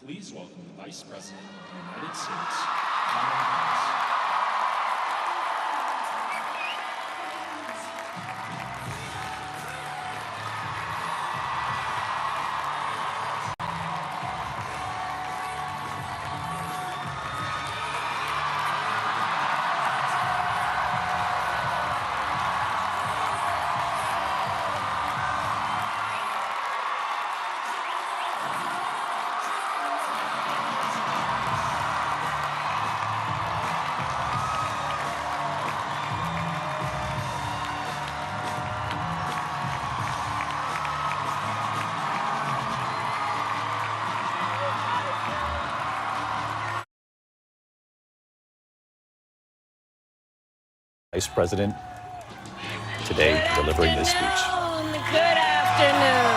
Please welcome the Vice President of the United States, Kamala Harris. Vice President, today delivering this speech. Good afternoon.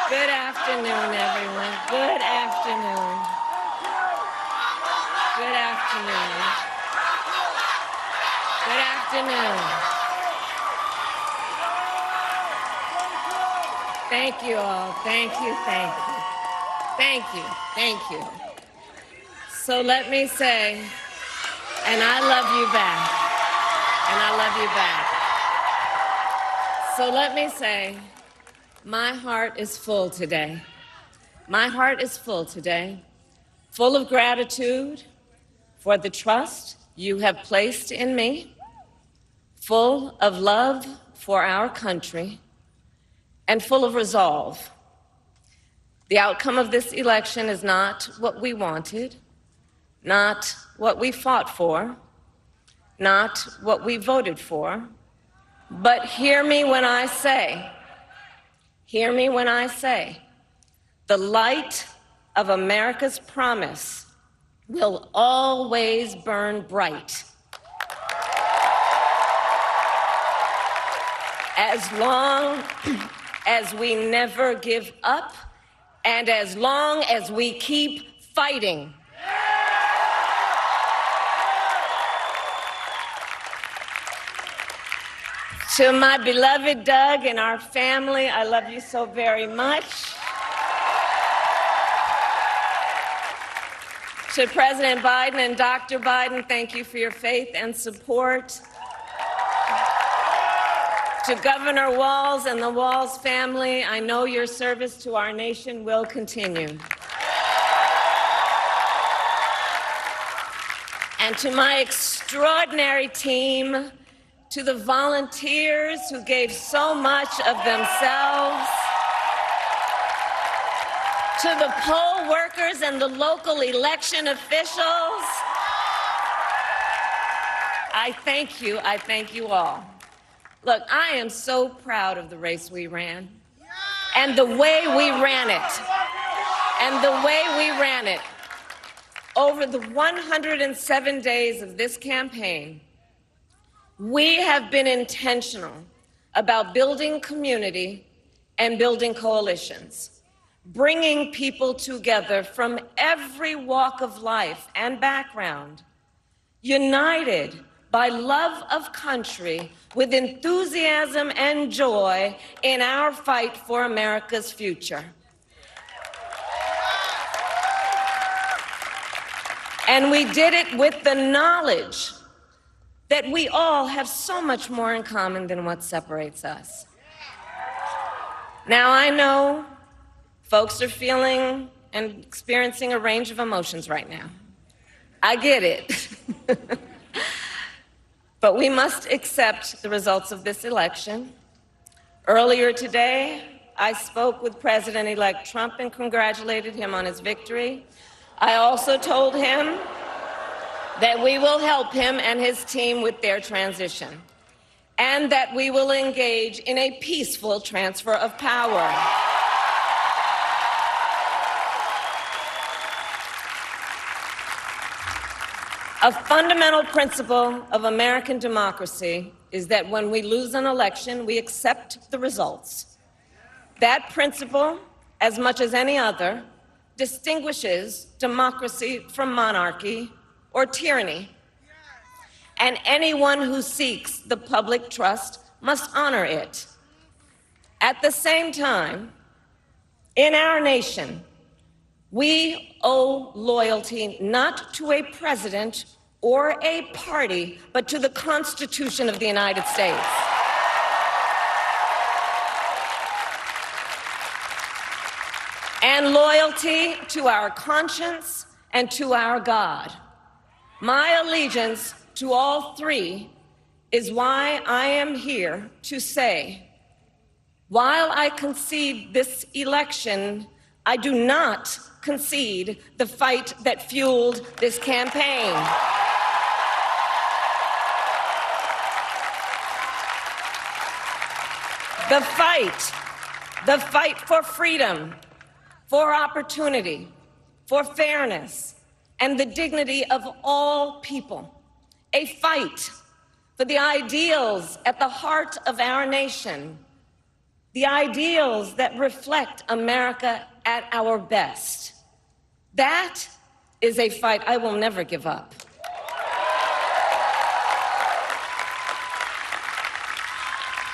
Good afternoon, everyone. Good afternoon. Good afternoon. Good afternoon. Thank you all. Thank you, thank you. Thank you, thank you. So let me say, and I love you back. And I love you back. So let me say, my heart is full today. My heart is full today, full of gratitude for the trust you have placed in me, full of love for our country, and full of resolve. The outcome of this election is not what we wanted, not what we fought for, not what we voted for, but hear me when I say, the light of America's promise will always burn bright. As long as we never give up, and as long as we keep fighting. To my beloved Doug and our family, I love you so very much. To President Biden and Dr. Biden, thank you for your faith and support. To Governor Walz and the Walz family, I know your service to our nation will continue. And to my extraordinary team, to the volunteers who gave so much of themselves, to the poll workers and the local election officials, I thank you all. Look, I am so proud of the race we ran and the way we ran it. Over the 107 days of this campaign, we have been intentional about building community and building coalitions, bringing people together from every walk of life and background, united by love of country, with enthusiasm and joy in our fight for America's future. And we did it with the knowledge that we all have so much more in common than what separates us. Now, I know folks are feeling and experiencing a range of emotions right now. I get it. But we accept the results of this election. Earlier today, I spoke with President-elect Trump and congratulated him on his victory. I also told him that we will help him and his team with their transition, and that we will engage in a peaceful transfer of power. A fundamental principle of American democracy is that when we lose an election, we accept the results. That principle, as much as any other, distinguishes democracy from monarchy or tyranny, and anyone who seeks the public trust must honor it. At the same time, in our nation, we owe loyalty not to a president or a party, but to the Constitution of the United States. And loyalty to our conscience and to our God. My allegiance to all three is why I am here to say, while I concede this election, I do not concede the fight that fueled this campaign. The fight for freedom, for opportunity, for fairness, and the dignity of all people. A fight for the ideals at the heart of our nation, the ideals that reflect America at our best. That is a fight I will never give up.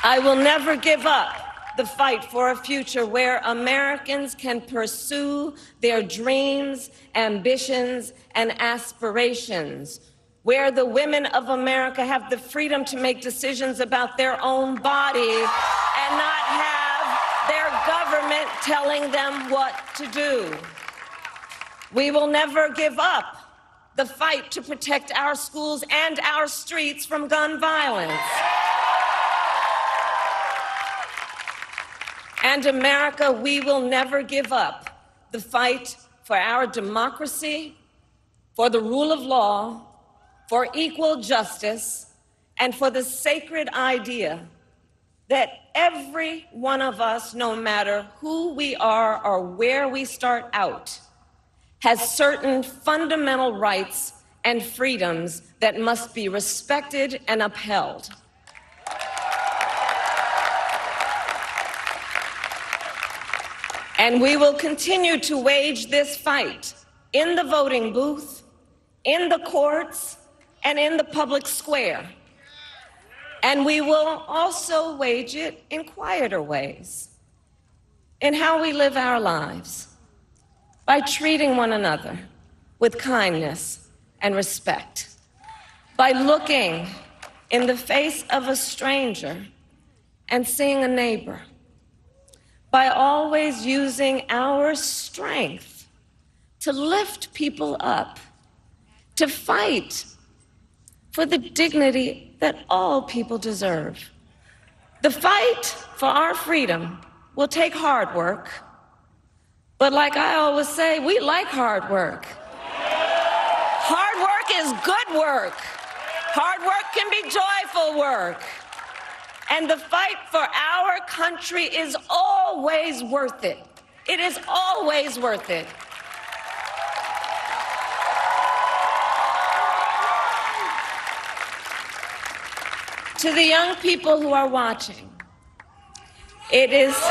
I will never give up the fight for a future where Americans can pursue their dreams, ambitions, and aspirations, where the women of America have the freedom to make decisions about their own body and not have their government telling them what to do. We will never give up the fight to protect our schools and our streets from gun violence. And America, we will never give up the fight for our democracy, for the rule of law, for equal justice, and for the sacred idea that every one of us, no matter who we are or where we start out, has certain fundamental rights and freedoms that must be respected and upheld. And we will continue to wage this fight in the voting booth, in the courts, and in the public square. And we will also wage it in quieter ways, in how we live our lives, by treating one another with kindness and respect, by looking in the face of a stranger and seeing a neighbor, by always using our strength to lift people up, to fight for the dignity that all people deserve. The fight for our freedom will take hard work, but like I always say, we like hard work. Hard work is good work. Hard work can be joyful work. And the fight for our country is always worth it. It is always worth it. To the young people who are watching, it is... I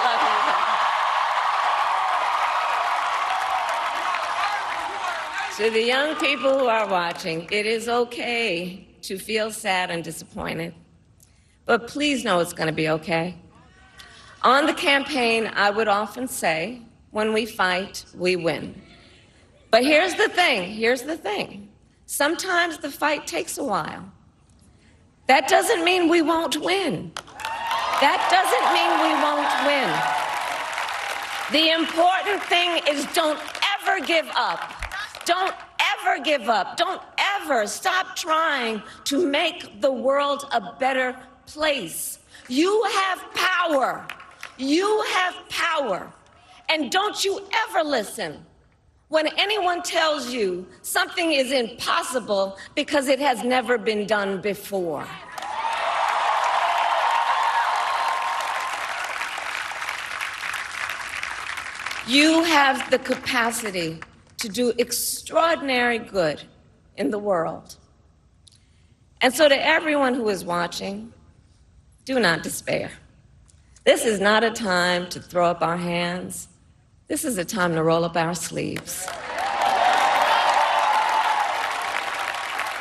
love you. To the young people who are watching, it is okay to feel sad and disappointed, but please know it's going to be okay. On the campaign, I would often say, when we fight, we win. But here's the thing. Sometimes the fight takes a while. That doesn't mean we won't win. That doesn't mean we won't win. The important thing is don't ever give up. Don't ever give up. Don't ever stop trying to make the world a better place. You have power. You have power. And don't you ever listen when anyone tells you something is impossible because it has never been done before. You have the capacity to do extraordinary good in the world. And so to everyone who is watching, do not despair. This is not a time to throw up our hands This is a time to roll up our sleeves.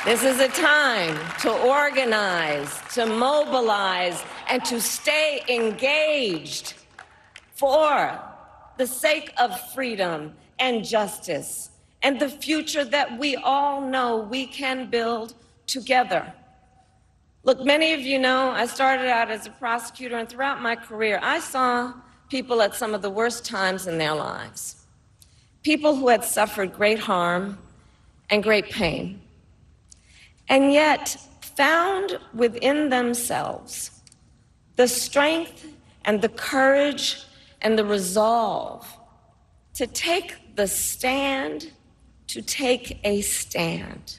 This is a time to organize, to mobilize, and to stay engaged for the sake of freedom and justice and the future that we all know we can build together. Look, many of you know I started out as a prosecutor, and throughout my career, I saw people at some of the worst times in their lives. People who had suffered great harm and great pain, and yet found within themselves the strength and the courage and the resolve to take the stand, to take a stand,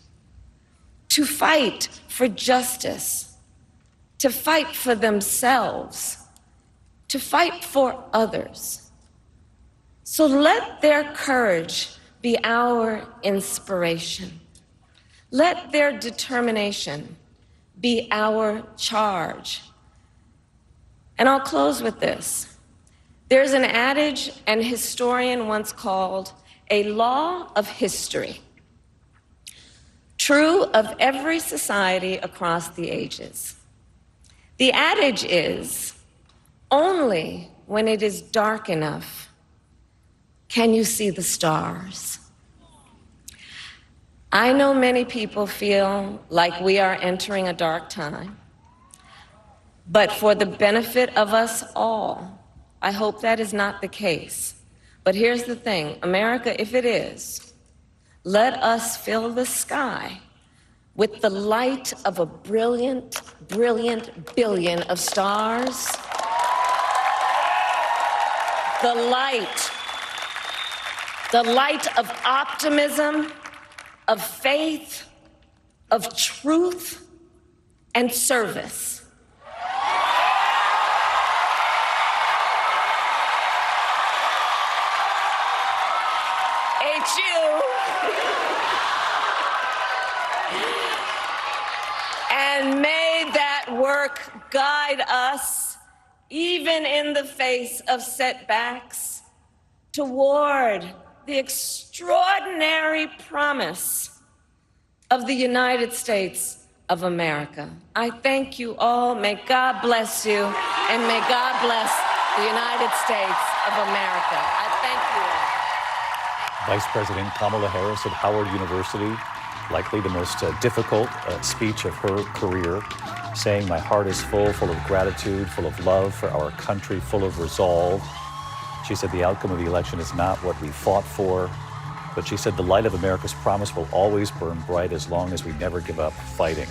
to fight for justice, to fight for themselves, to fight for others. So let their courage be our inspiration. Let their determination be our charge. And I'll close with this. There's an adage an historian once called a law of history, true of every society across the ages. The adage is, only when it is dark enough can you see the stars. I know many people feel like we are entering a dark time, but for the benefit of us all, I hope that is not the case. But here's the thing, America, if it is, let us fill the sky with the light of a brilliant, brilliant billion of stars. The light of optimism, of faith, of truth, and service. And may that work guide us, even in the face of setbacks, toward the extraordinary promise of the United States of America. I thank you all. May God bless you, and may God bless the United States of America. I thank you all. Vice President Kamala Harris at Howard University, likely the most difficult speech of her career, saying, "My heart is full of gratitude, full of love for our country, full of resolve." She said the outcome of the election is not what we fought for, but she said the light of America's promise will always burn bright as long as we never give up fighting.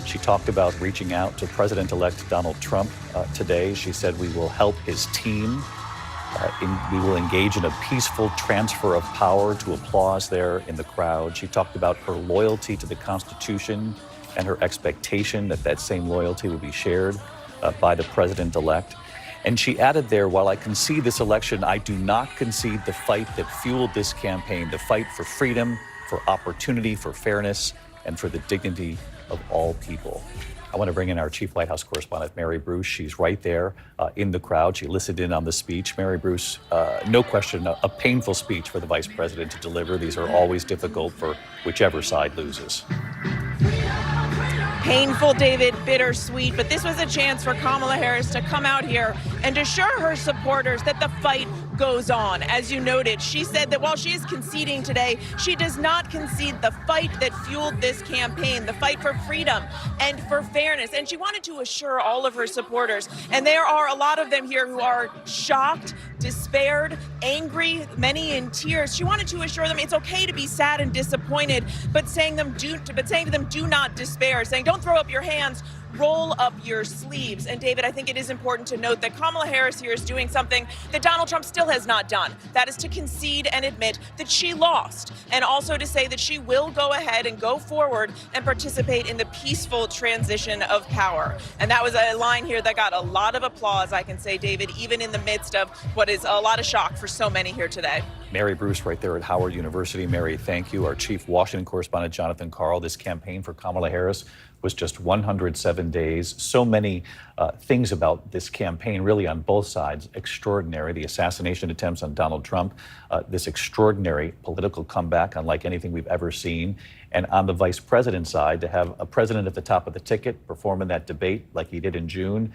She talked about reaching out to President-elect Donald Trump today. She said we will help his team. We will engage in a peaceful transfer of power, to applause there in the crowd. She talked about her loyalty to the Constitution and her expectation that that same loyalty would be shared by the president-elect. And she added there, while I concede this election, I do not concede the fight that fueled this campaign, the fight for freedom, for opportunity, for fairness, and for the dignity of all people. I want to bring in our chief White House correspondent, Mary Bruce. She's right there in the crowd. She listened in on the speech. Mary Bruce, no question, a painful speech for the vice president to deliver. These are always difficult for whichever side loses. Painful, David, bittersweet, but this was a chance for Kamala Harris to come out here and assure her supporters that the fight goes on. As you noted, she said that while she is conceding today, she does not concede the fight that fueled this campaign, the fight for freedom and for fairness. And she wanted to assure all of her supporters, and there are a lot of them here who are shocked, despaired, angry, many in tears. She wanted to assure them it's okay to be sad and disappointed, but saying to them, do not despair, saying don't throw up your hands, roll up your sleeves. And David, I think it is important to note that Kamala Harris here is doing something that Donald Trump still has not done. That is to concede and admit that she lost, and also to say that she will go ahead and go forward and participate in the peaceful transition of power. And that was a line here that got a lot of applause, I can say, David, even in the midst of what is a lot of shock for so many here today. Mary Bruce right there at Howard University. Mary, thank you. Our chief Washington correspondent, Jonathan Karl. This campaign for Kamala Harris was just 107 days. So many things about this campaign, really on both sides, extraordinary. The assassination attempts on Donald Trump, this extraordinary political comeback, unlike anything we've ever seen. And on the vice president side, to have a president at the top of the ticket perform in that debate like he did in June,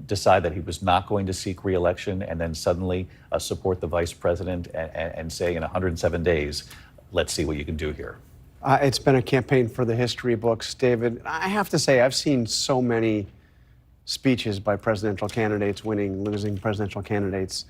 decide that he was not going to seek re-election, and then suddenly support the vice president and say in 107 days, let's see what you can do here. It's been a campaign for the history books, David. I have to say, I've seen so many speeches by presidential candidates winning, losing presidential candidates,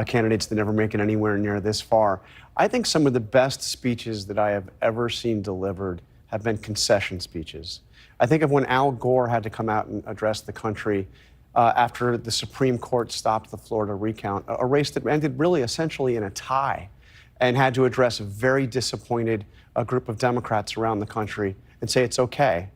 candidates that never make it anywhere near this far. I think some of the best speeches that I have ever seen delivered have been concession speeches. I think of when Al Gore had to come out and address the country after the Supreme Court stopped the Florida recount, a race that ended really essentially in a tie, and had to address a very disappointed group of Democrats around the country and say, it's okay,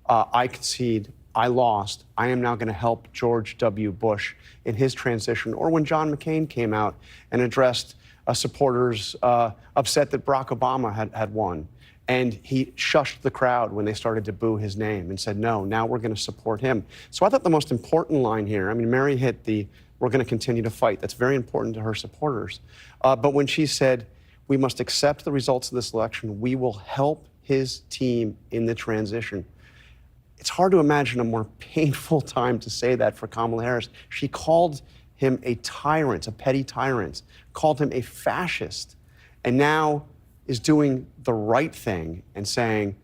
I concede, I lost, I am now going to help George W. Bush in his transition. Or when John McCain came out and addressed supporters upset that Barack Obama had won. And he shushed the crowd when they started to boo his name and said, no, now we're going to support him. So I thought the most important line here, I mean, Mary hit the, we're going to continue to fight. That's very important to her supporters. But when she said, we must accept the results of this election, we will help his team in the transition. It's hard to imagine a more painful time to say that for Kamala Harris. She called him a tyrant, a petty tyrant, called him a fascist, and now is doing the right thing and saying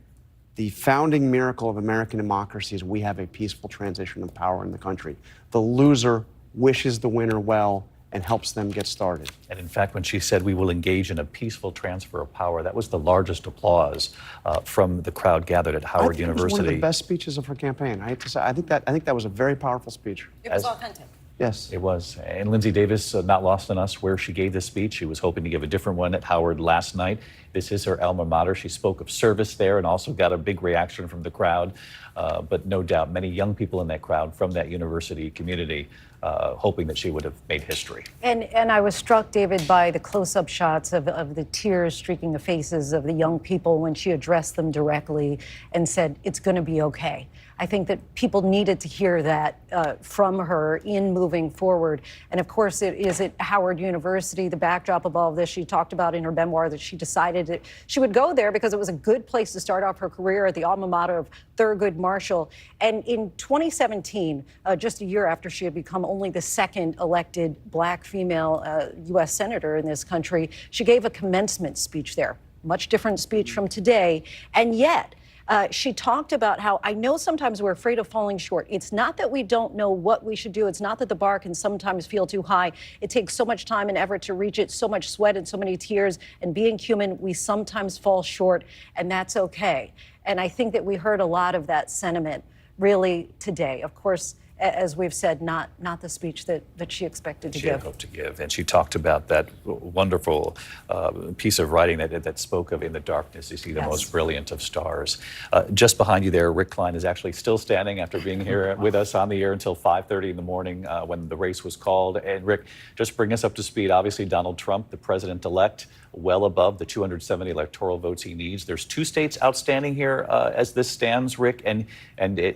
the founding miracle of American democracy is we have a peaceful transition of power in the country. The loser wishes the winner well and helps them get started. And in fact, when she said we will engage in a peaceful transfer of power, that was the largest applause from the crowd gathered at Howard University. It was one of the best speeches of her campaign. I have to say, I think that was a very powerful speech. It was authentic. Yes. It was. And Lindsay Davis, not lost on us where she gave this speech. She was hoping to give a different one at Howard last night. This is her alma mater. She spoke of service there and also got a big reaction from the crowd. But no doubt, many young people in that crowd from that university community hoping that she would have made history. And I was struck, David, by the close-up shots of the tears streaking the faces of the young people when she addressed them directly and said, it's going to be okay. I think that people needed to hear that from her in moving forward. And of course, it is at Howard University, the backdrop of all of this. She talked about in her memoir that she decided that she would go there because it was a good place to start off her career at the alma mater of Thurgood Marshall. And in 2017, just a year after she had become only the second elected black female U.S. senator in this country, she gave a commencement speech there. Much different speech from today. And yet, she talked about how I know sometimes we're afraid of falling short. It's not that we don't know what we should do. It's not that the bar can sometimes feel too high. It takes so much time and effort to reach it, so much sweat and so many tears. And being human, we sometimes fall short, and that's okay. And I think that we heard a lot of that sentiment really today. Of course, as we've said, not the speech that she expected to give. She had hoped to give. And she talked about that wonderful piece of writing that spoke of in the darkness, you see the most brilliant of stars. Just behind you there, Rick Klein is actually still standing after being here with us on the air until 5:30 in the morning when the race was called. And Rick, just bring us up to speed. Obviously, Donald Trump, the president-elect, well above the 270 electoral votes he needs. There's 2 states outstanding here as this stands, Rick, and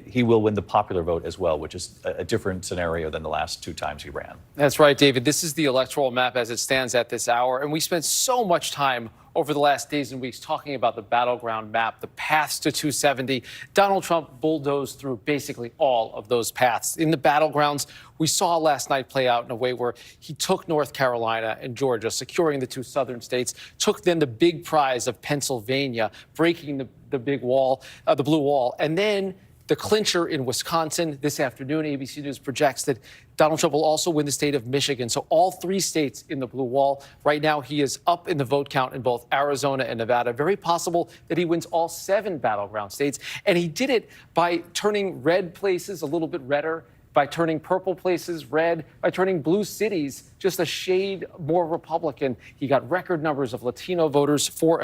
he will win the popular vote as well, which is a different scenario than the last 2 times he ran. That's right, David. This is the electoral map as it stands at this hour, and we spent so much time over the last days and weeks talking about the battleground map, the paths to 270. Donald Trump bulldozed through basically all of those paths. In the battlegrounds, we saw last night play out in a way where he took North Carolina and Georgia, securing the 2 southern states, took then the big prize of Pennsylvania, breaking the big wall, the blue wall, and then the clincher in Wisconsin. This afternoon, ABC News projects that Donald Trump will also win the state of Michigan. So all 3 states in the blue wall. Right now, he is up in the vote count in both Arizona and Nevada. Very possible that he wins all 7 battleground states. And he did it by turning red places a little bit redder, by turning purple places red, by turning blue cities just a shade more Republican. He got record numbers of Latino voters for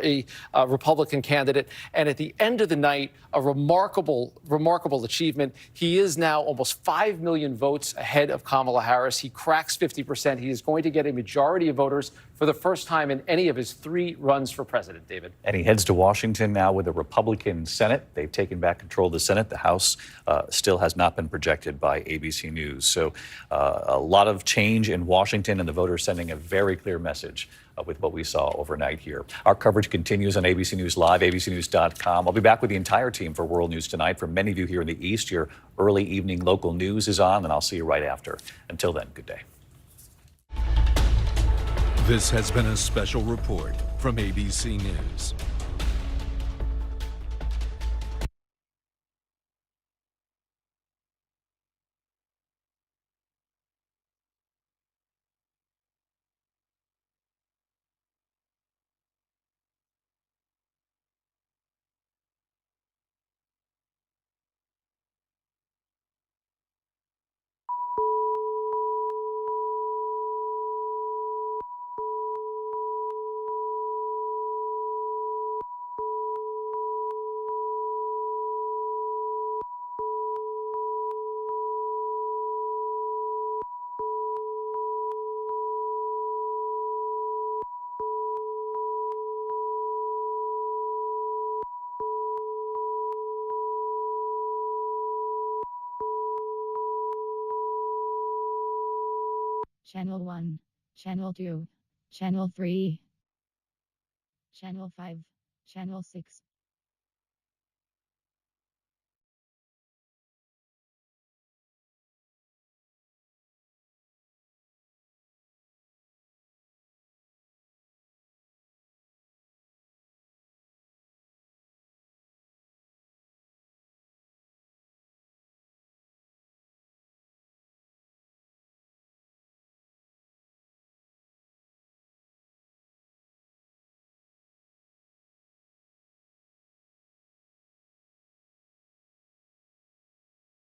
a Republican candidate. And at the end of the night, a remarkable achievement. He is now almost 5 million votes ahead of Kamala Harris. He cracks 50%. He is going to get a majority of voters for the first time in any of his 3 runs for president, David. And he heads to Washington now with a Republican Senate. They've taken back control of the Senate. The House still has not been projected by ABC News. So a lot of change in Washington, and the voters sending a very clear message with what we saw overnight here. Our coverage continues on ABC News Live, abcnews.com. I'll be back with the entire team for World News Tonight. For many of you here in the East, your early evening local news is on, and I'll see you right after. Until then, good day. This has been a special report from ABC News. Channel 1, Channel 2, Channel 3, Channel 5, Channel 6.